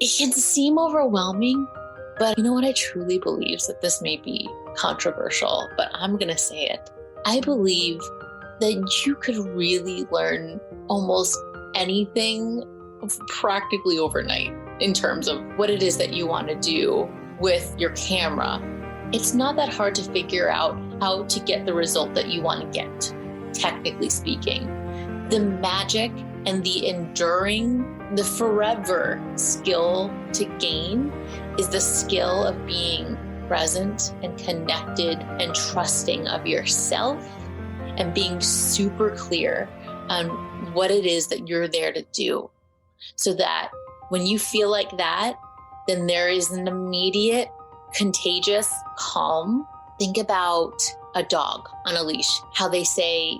it can seem overwhelming, but you know what? I truly believe that this may be controversial, but I'm going to say it. I believe that you could really learn almost anything practically overnight in terms of what it is that you want to do with your camera. It's not that hard to figure out how to get the result that you want to get, technically speaking. The magic and the enduring, the forever skill to gain is the skill of being present and connected and trusting of yourself and being super clear on what it is that you're there to do. So that when you feel like that, then there is an immediate, contagious calm. Think about a dog on a leash, how they say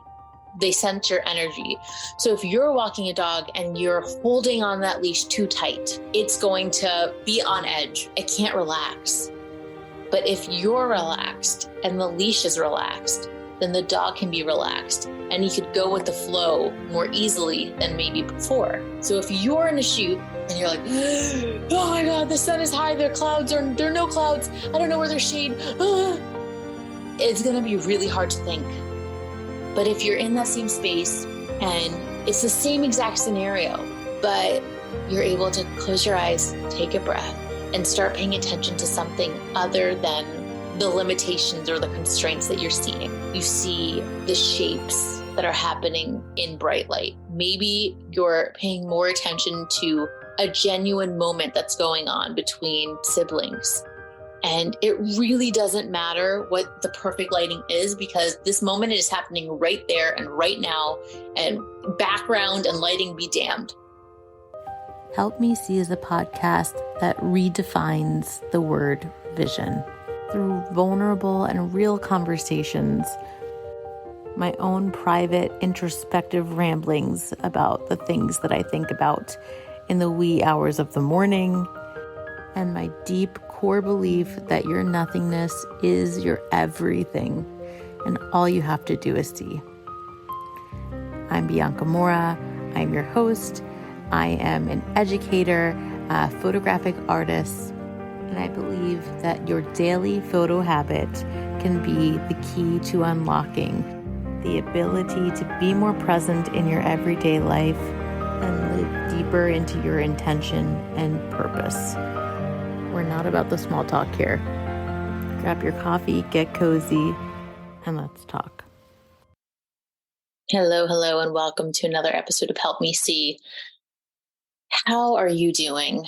they sense your energy. So if you're walking a dog and you're holding on that leash too tight, it's going to be on edge. It can't relax. But if you're relaxed and the leash is relaxed, then the dog can be relaxed and you could go with the flow more easily than maybe before. So if you're in a shoot and you're like, oh my God, the sun is high, there are no clouds, I don't know where there's shade. It's gonna be really hard to think. But if you're in that same space and it's the same exact scenario, but you're able to close your eyes, take a breath, and start paying attention to something other than the limitations or the constraints that you're seeing. You see the shapes that are happening in bright light. Maybe you're paying more attention to a genuine moment that's going on between siblings. And it really doesn't matter what the perfect lighting is, because this moment is happening right there and right now, and background and lighting be damned. Help Me See is a podcast that redefines the word vision through vulnerable and real conversations, my own private introspective ramblings about the things that I think about in the wee hours of the morning, and my deep core belief that your nothingness is your everything, and all you have to do is see. I'm Bianca Mora. I'm your host. I am an educator, a photographic artist, and I believe that your daily photo habit can be the key to unlocking the ability to be more present in your everyday life and live deeper into your intention and purpose. We're not about the small talk here. Grab your coffee, get cozy, and let's talk. Hello, and welcome to another episode of Help Me See. How are you doing?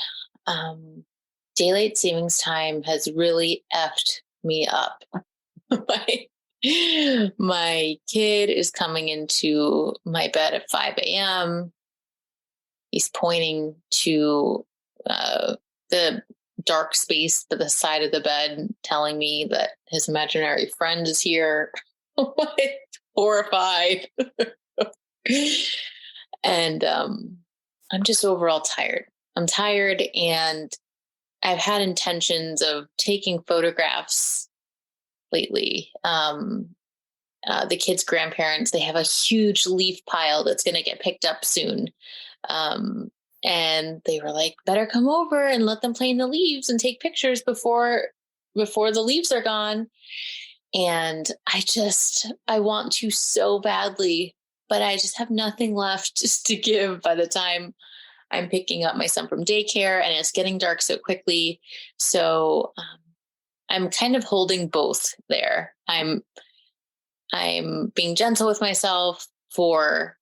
Daylight savings time has really effed me up. My kid is coming into my bed at 5 a.m. He's pointing to the dark space to the side of the bed, telling me that his imaginary friend is here. Horrified. And I'm just overall tired. I'm tired, and I've had intentions of taking photographs lately. The kids' grandparents, they have a huge leaf pile that's going to get picked up soon. And they were like, better come over and let them play in the leaves and take pictures before the leaves are gone. And I want to so badly, but I just have nothing left just to give by the time I'm picking up my son from daycare, and it's getting dark so quickly. So I'm kind of holding both there. I'm being gentle with myself for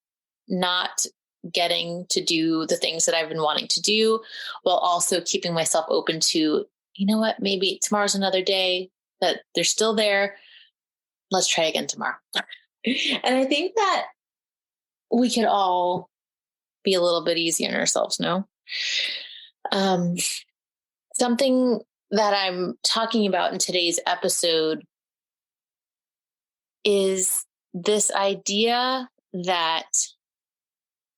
not getting to do the things that I've been wanting to do, while also keeping myself open to, you know what, maybe tomorrow's another day, that they're still there. Let's try again tomorrow. And I think that we could all be a little bit easy on ourselves, no? Something that I'm talking about in today's episode is this idea that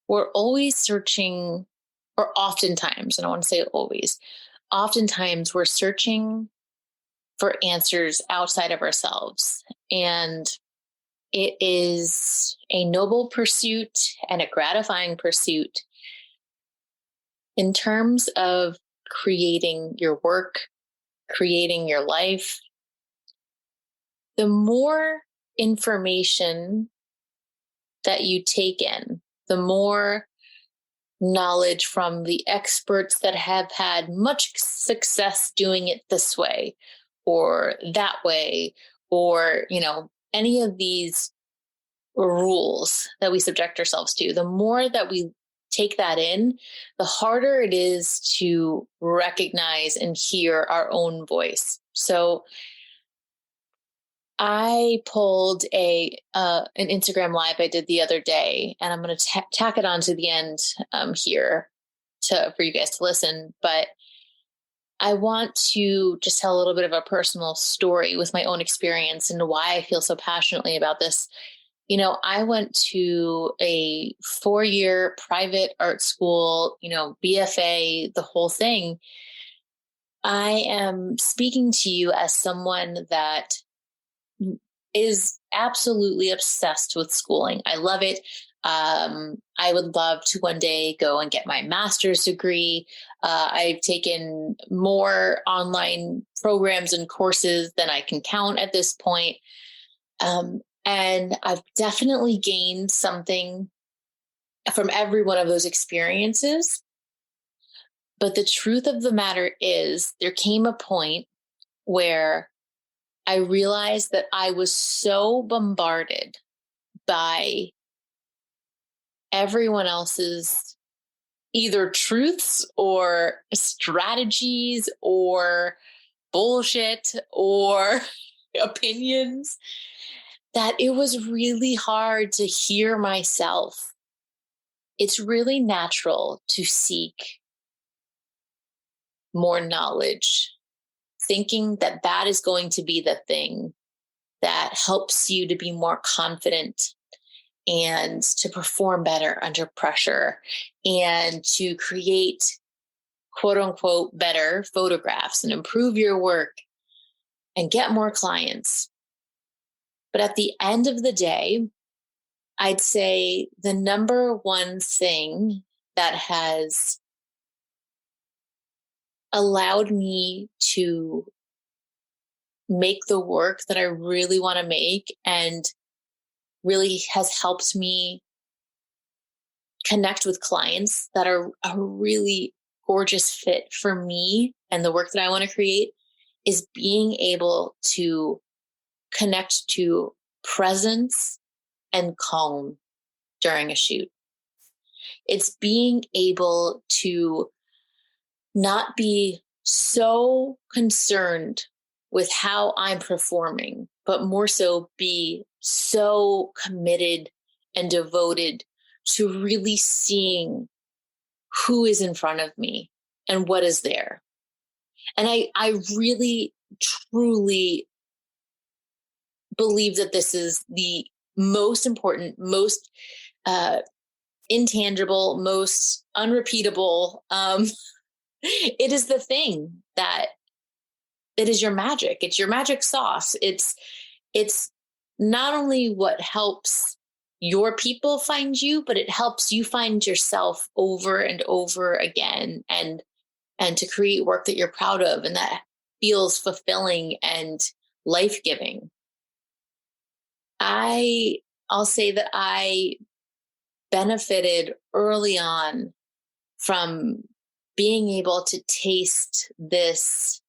we're always searching, or oftentimes, I don't want to say always, oftentimes we're searching for answers outside of ourselves. And it is a noble pursuit and a gratifying pursuit in terms of creating your work, creating your life, the more information that you take in, the more knowledge from the experts that have had much success doing it this way or that way, or, any of these rules that we subject ourselves to, the more that we take that in, the harder it is to recognize and hear our own voice. So I pulled an Instagram live I did the other day, and I'm going to tack it on to the end here for you guys to listen. But I want to just tell a little bit of a personal story with my own experience and why I feel so passionately about this. I went to a 4-year private art school, BFA, the whole thing. I am speaking to you as someone that is absolutely obsessed with schooling. I love it. I would love to one day go and get my master's degree. I've taken more online programs and courses than I can count at this point. And I've definitely gained something from every one of those experiences. But the truth of the matter is, there came a point where I realized that I was so bombarded by everyone else's either truths or strategies or bullshit or opinions that it was really hard to hear myself. It's really natural to seek more knowledge, thinking that that is going to be the thing that helps you to be more confident and to perform better under pressure and to create quote unquote better photographs and improve your work and get more clients. But at the end of the day, I'd say the number one thing that has allowed me to make the work that I really want to make and really has helped me connect with clients that are a really gorgeous fit for me and the work that I want to create is being able to connect to presence and calm during a shoot. It's being able to not be so concerned with how I'm performing, but more so be so committed and devoted to really seeing who is in front of me and what is there. And I really, truly believe that this is the most important, most intangible, most unrepeatable. It is the thing that it is your magic. It's your magic sauce. It's not only what helps your people find you, but it helps you find yourself over and over again and to create work that you're proud of and that feels fulfilling and life-giving. I'll say that I benefited early on from being able to taste this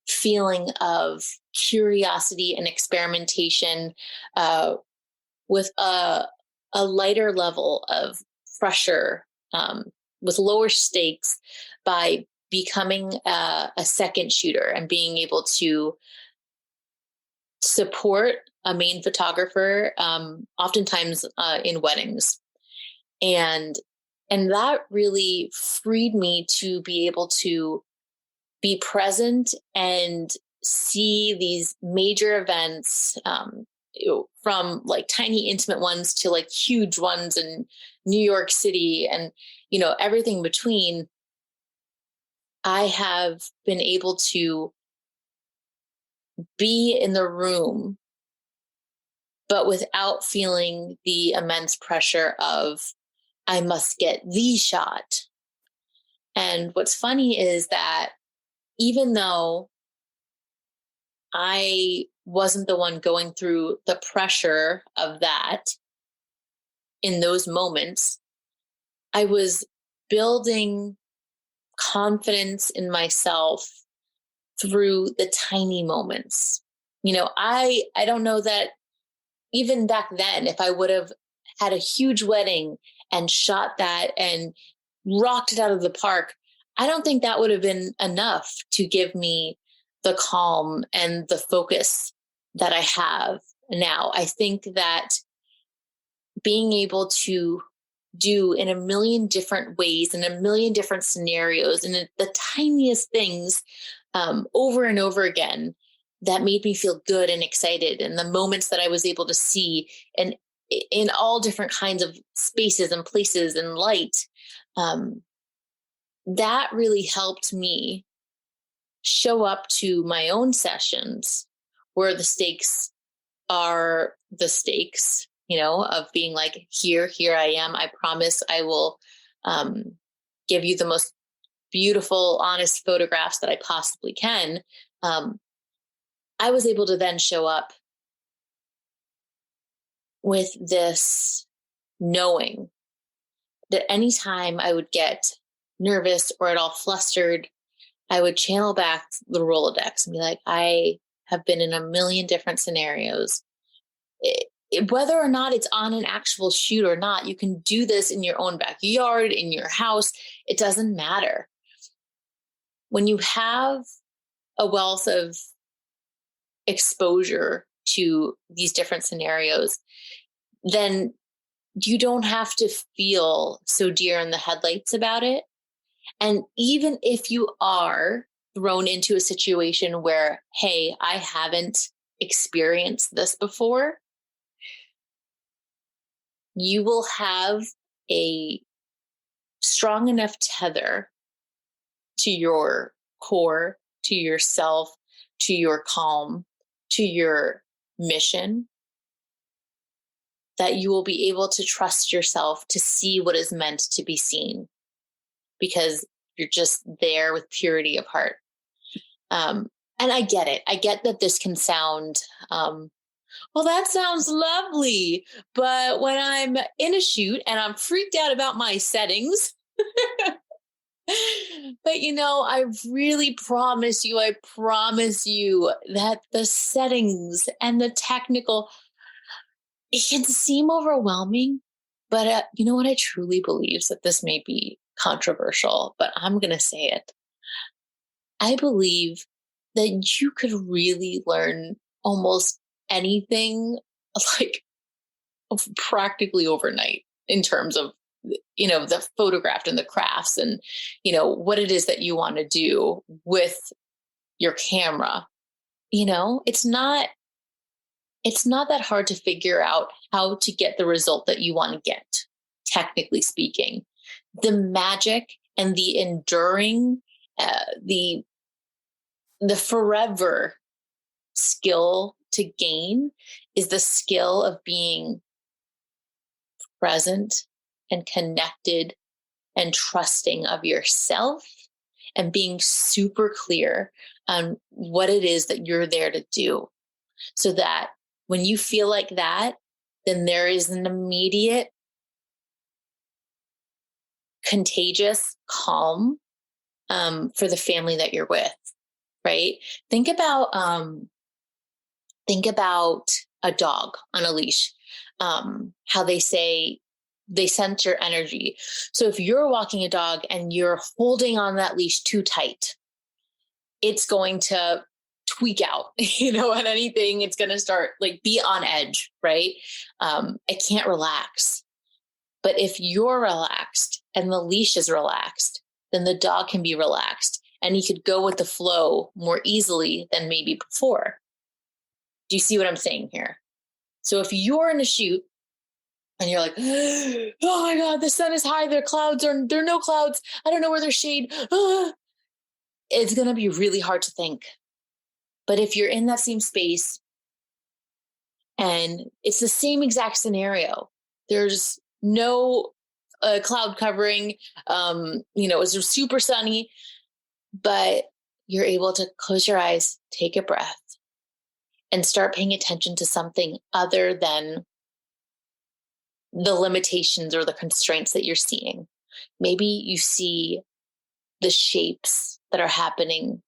feeling of curiosity and experimentation with a lighter level of pressure, with lower stakes, by becoming a second shooter and being able to support a main photographer, oftentimes in weddings. And that really freed me to be able to be present and see these major events, from like tiny intimate ones to like huge ones in New York City and, everything between. I have been able to be in the room, but without feeling the immense pressure of, I must get the shot. And what's funny is that even though I wasn't the one going through the pressure of that in those moments, I was building confidence in myself through the tiny moments. I don't know that even back then, if I would have had a huge wedding and shot that and rocked it out of the park, I don't think that would have been enough to give me the calm and the focus that I have now. I think that being able to do in a million different ways, in a million different scenarios, and the tiniest things over and over again, that made me feel good and excited. And the moments that I was able to see and in all different kinds of spaces and places and light, that really helped me show up to my own sessions where the stakes are the stakes, of being like, here I am. I promise I will give you the most beautiful, honest photographs that I possibly can. I was able to then show up with this knowing that anytime I would get nervous or at all flustered, I would channel back the Rolodex and be like, I have been in a million different scenarios. Whether or not it's on an actual shoot or not, you can do this in your own backyard, in your house. It doesn't matter. When you have a wealth of exposure to these different scenarios, then you don't have to feel so deer in the headlights about it. And even if you are thrown into a situation where, hey, I haven't experienced this before, you will have a strong enough tether to your core, to yourself, to your calm, to your mission, that you will be able to trust yourself to see what is meant to be seen, because you're just there with purity of heart. And I get it. I get that this can sound, well, that sounds lovely. But when I'm in a shoot and I'm freaked out about my settings, but I really promise you that the settings and the technical, it can seem overwhelming. But you know what? I truly believe that this may be controversial, but I'm going to say it. I believe that you could really learn almost anything like practically overnight in terms of, the photograph and the crafts and, what it is that you want to do with your camera. It's not that hard to figure out how to get the result that you want to get, technically speaking. The magic and the enduring, the forever skill to gain is the skill of being present and connected and trusting of yourself and being super clear on what it is that you're there to do. So that when you feel like that, then there is an immediate contagious calm for the family that you're with, right? Think about a dog on a leash, how they say they sense your energy. So if you're walking a dog and you're holding on that leash too tight, it's going to tweak out, at anything. It's going to start be on edge, right? It can't relax. But if you're relaxed and the leash is relaxed, then the dog can be relaxed and he could go with the flow more easily than maybe before. Do you see what I'm saying here? So if you're in a shoot and you're like, oh my God, the sun is high, there are no clouds. I don't know where there's shade. It's going to be really hard to think. But if you're in that same space and it's the same exact scenario, there's no cloud covering. It was super sunny, but you're able to close your eyes, take a breath, and start paying attention to something other than the limitations or the constraints that you're seeing. Maybe you see the shapes that are happening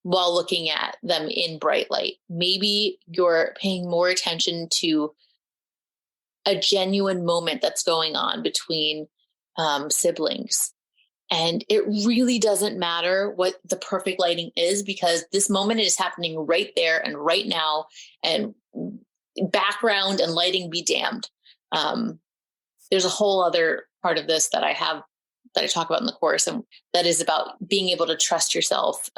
while looking at them in bright light. Maybe you're paying more attention to a genuine moment that's going on between siblings. And it really doesn't matter what the perfect lighting is, because this moment is happening right there and right now, and background and lighting be damned. There's a whole other part of this that I talk about in the course, and that is about being able to trust yourself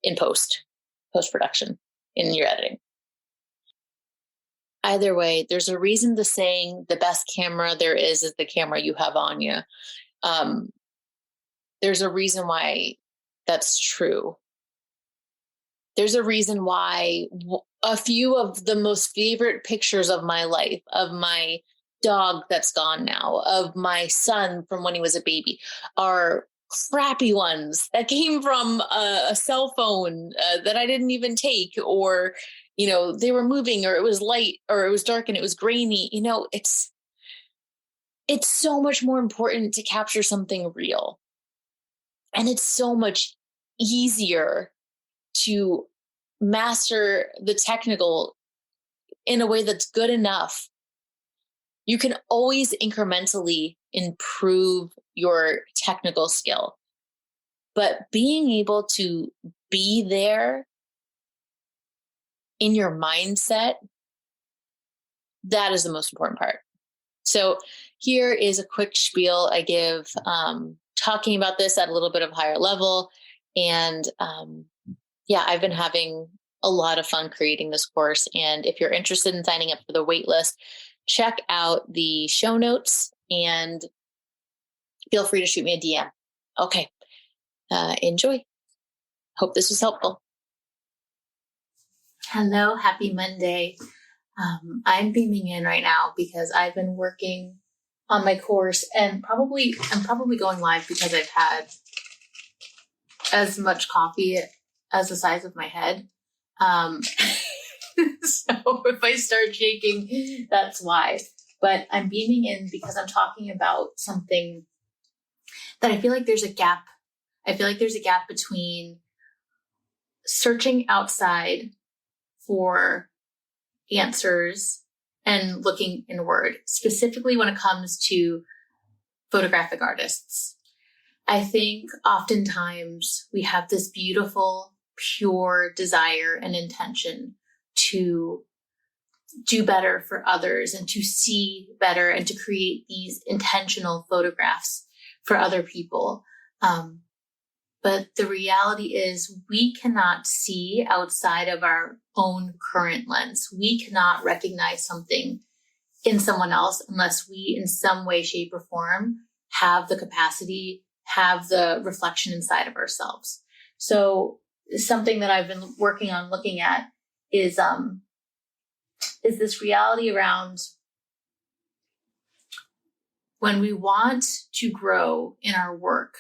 in post-production, in your editing. Either way, there's a reason the saying, the best camera there is the camera you have on you. There's a reason why that's true. There's a reason why a few of the most favorite pictures of my life, of my dog that's gone now, of my son from when he was a baby, are crappy ones that came from a cell phone that I didn't even take, or, they were moving, or it was light, or it was dark and it was grainy. It's so much more important to capture something real. And it's so much easier to master the technical in a way that's good enough. You can always incrementally improve your technical skill, but being able to be there in your mindset, that is the most important part. So here is a quick spiel I give, talking about this at a little bit of a higher level. And I've been having a lot of fun creating this course. And if you're interested in signing up for the waitlist, check out the show notes and feel free to shoot me a DM. Okay. Enjoy. Hope this was helpful. Hello. Happy Monday. I'm beaming in right now because I've been working on my course, and I'm probably going live because I've had as much coffee as the size of my head. So if I start shaking, that's why. But I'm beaming in because I'm talking about something that I feel like there's a gap. I feel like there's a gap between searching outside for answers and looking inward, specifically when it comes to photographic artists. I think oftentimes we have this beautiful, pure desire and intention to do better for others and to see better and to create these intentional photographs for other people. But the reality is we cannot see outside of our own current lens. We cannot recognize something in someone else unless we, in some way, shape, or form, have the capacity, have the reflection inside of ourselves. So something that I've been working on looking at is this reality around when we want to grow in our work.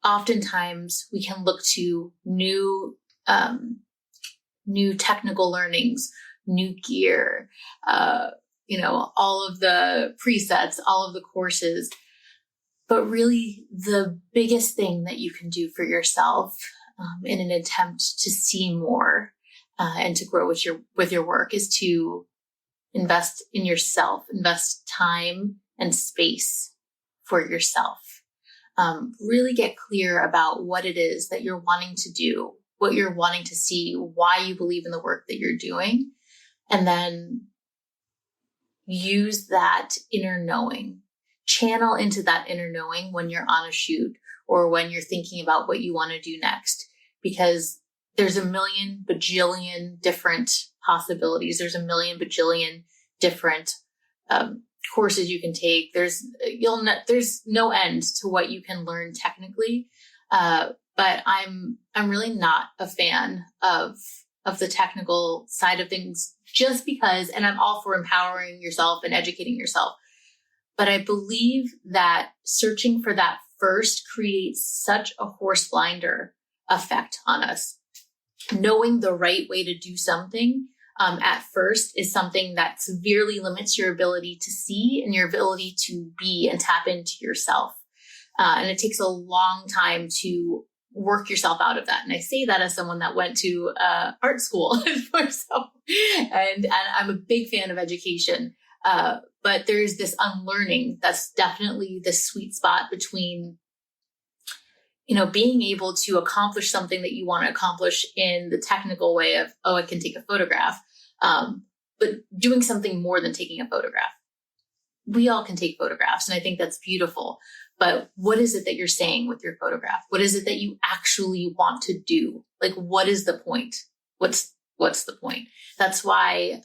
Oftentimes we can look to new technical learnings, new gear, all of the presets, all of the courses. But really the biggest thing that you can do for yourself in an attempt to see more and to grow with your work is to invest in yourself, invest time and space for yourself. Really get clear about what it is that you're wanting to do, what you're wanting to see, why you believe in the work that you're doing, and then use that inner knowing, channel into that inner knowing when you're on a shoot or when you're thinking about what you want to do next, because there's a million bajillion different possibilities. There's a million bajillion different courses you can take. There's no end to what you can learn technically. But I'm really not a fan of the technical side of things just because, and I'm all for empowering yourself and educating yourself. But I believe that searching for that first creates such a horse blinder effect on us. Knowing the right way to do something at first is something that severely limits your ability to see and your ability to be and tap into yourself. And it takes a long time to work yourself out of that. And I say that as someone that went to art school and I'm a big fan of education. But there's this unlearning that's definitely the sweet spot between, being able to accomplish something that you want to accomplish in the technical way of, I can take a photograph, but doing something more than taking a photograph. We all can take photographs, and I think that's beautiful. But what is it that you're saying with your photograph? What is it that you actually want to do? Like, what is the point? What's the point? That's why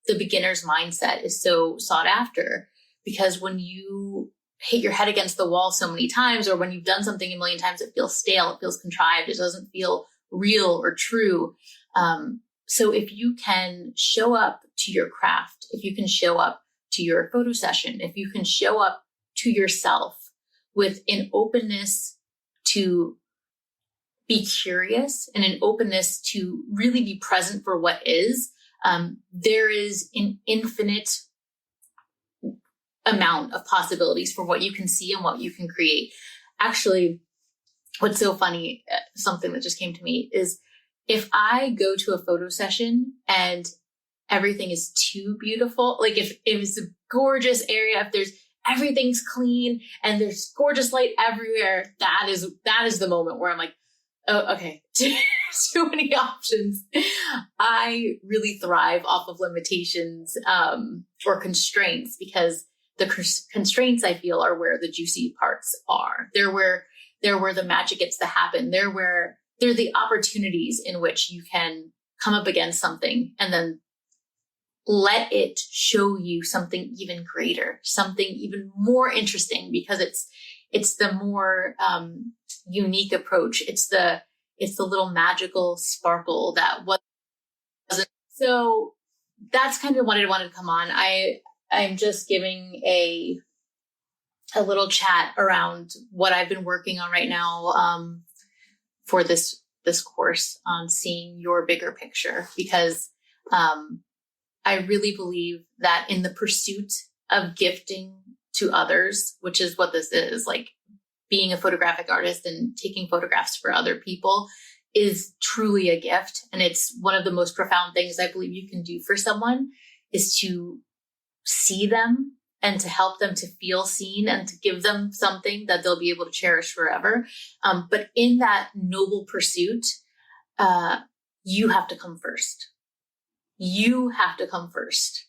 the beginner's mindset is so sought after, because when you hit your head against the wall so many times, or when you've done something a million times, it feels stale, it feels contrived, it doesn't feel real or true. So if you can show up to your craft, if you can show up to your photo session, if you can show up to yourself with an openness to be curious and an openness to really be present for what is, there is an infinite amount of possibilities for what you can see and what you can create. Actually, what's so funny, something that just came to me, is if I go to a photo session and everything is too beautiful, like if it's a gorgeous area, if everything's clean and there's gorgeous light everywhere, that is the moment where I'm like, oh, okay, too many options. I really thrive off of limitations or constraints, because the constraints, I feel, are where the juicy parts are. They're where the magic gets to happen. They're the opportunities in which you can come up against something and then let it show you something even greater, something even more interesting, because it's the more unique approach. It's the little magical sparkle that wasn't. So that's kind of what I wanted to come on. I'm just giving a little chat around what I've been working on right now for this course on seeing your bigger picture, because I really believe that in the pursuit of gifting to others, which is what this is, like being a photographic artist and taking photographs for other people, is truly a gift. And it's one of the most profound things I believe you can do for someone, is to see them and to help them to feel seen and to give them something that they'll be able to cherish forever. But in that noble pursuit, you have to come first. You have to come first.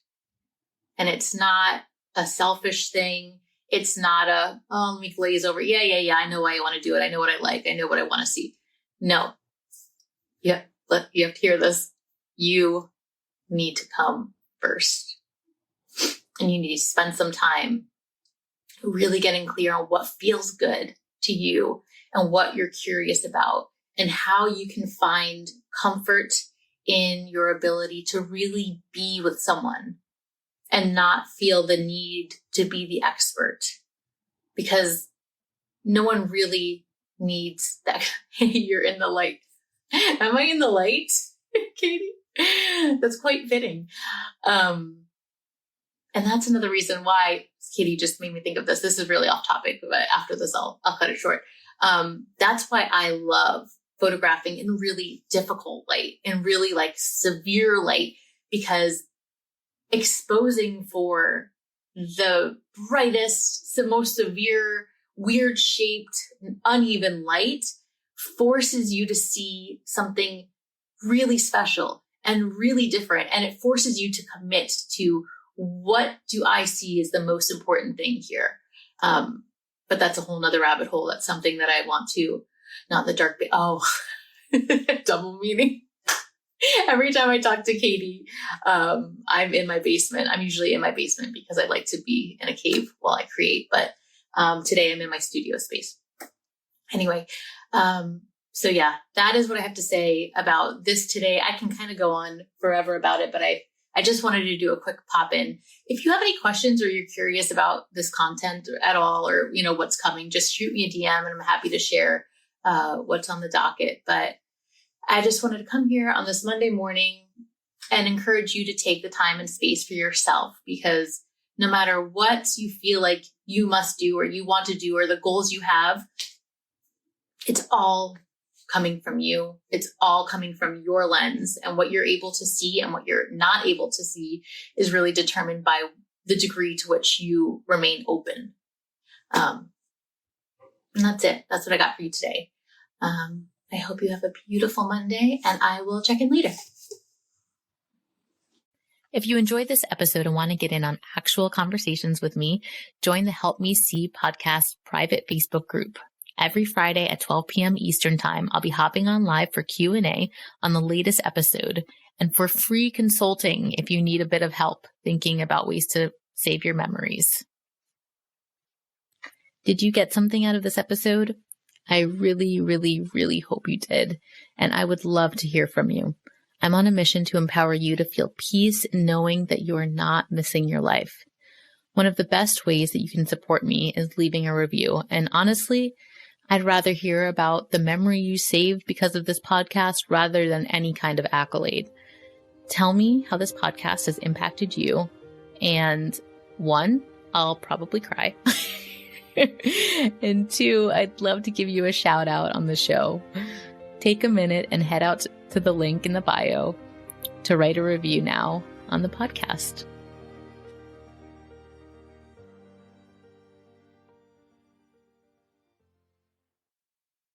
And it's not a selfish thing. It's not let me glaze over. Yeah. I know why you want to do it. I know what I like. I know what I want to see. No. Yeah. You have to hear this. You need to come first. And you need to spend some time really getting clear on what feels good to you and what you're curious about, and how you can find comfort in your ability to really be with someone and not feel the need to be the expert, because no one really needs that. You're in the light. Am I in the light, Katie? That's quite fitting. And that's another reason why, Katie just made me think of this. This is really off topic, but after this, I'll cut it short. That's why I love photographing in really difficult light and really like severe light, because exposing for the brightest, the most severe, weird shaped, uneven light forces you to see something really special and really different. And it forces you to commit to, what do I see is the most important thing here? But that's a whole nother rabbit hole. That's something that I want to, not the dark, double meaning. Every time I talk to Katie, I'm in my basement. I'm usually in my basement because I like to be in a cave while I create. But today I'm in my studio space. Anyway, so yeah, that is what I have to say about this today. I can kind of go on forever about it, but I I just wanted to do a quick pop in. If you have any questions or you're curious about this content at all, or, what's coming, just shoot me a DM and I'm happy to share what's on the docket. But I just wanted to come here on this Monday morning and encourage you to take the time and space for yourself, because no matter what you feel like you must do or you want to do or the goals you have, it's all coming from you. It's all coming from your lens, and what you're able to see and what you're not able to see is really determined by the degree to which you remain open. And that's it. That's what I got for you today. I hope you have a beautiful Monday, and I will check in later. If you enjoyed this episode and want to get in on actual conversations with me, join the Help Me See podcast private Facebook group. Every Friday at 12 p.m. Eastern Time, I'll be hopping on live for Q&A on the latest episode and for free consulting if you need a bit of help thinking about ways to save your memories. Did you get something out of this episode? I really, really, really hope you did, and I would love to hear from you. I'm on a mission to empower you to feel peace knowing that you are not missing your life. One of the best ways that you can support me is leaving a review, and honestly, I'd rather hear about the memory you saved because of this podcast rather than any kind of accolade. Tell me how this podcast has impacted you, and 1, I'll probably cry. And 2, I'd love to give you a shout out on the show. Take a minute and head out to the link in the bio to write a review now on the podcast.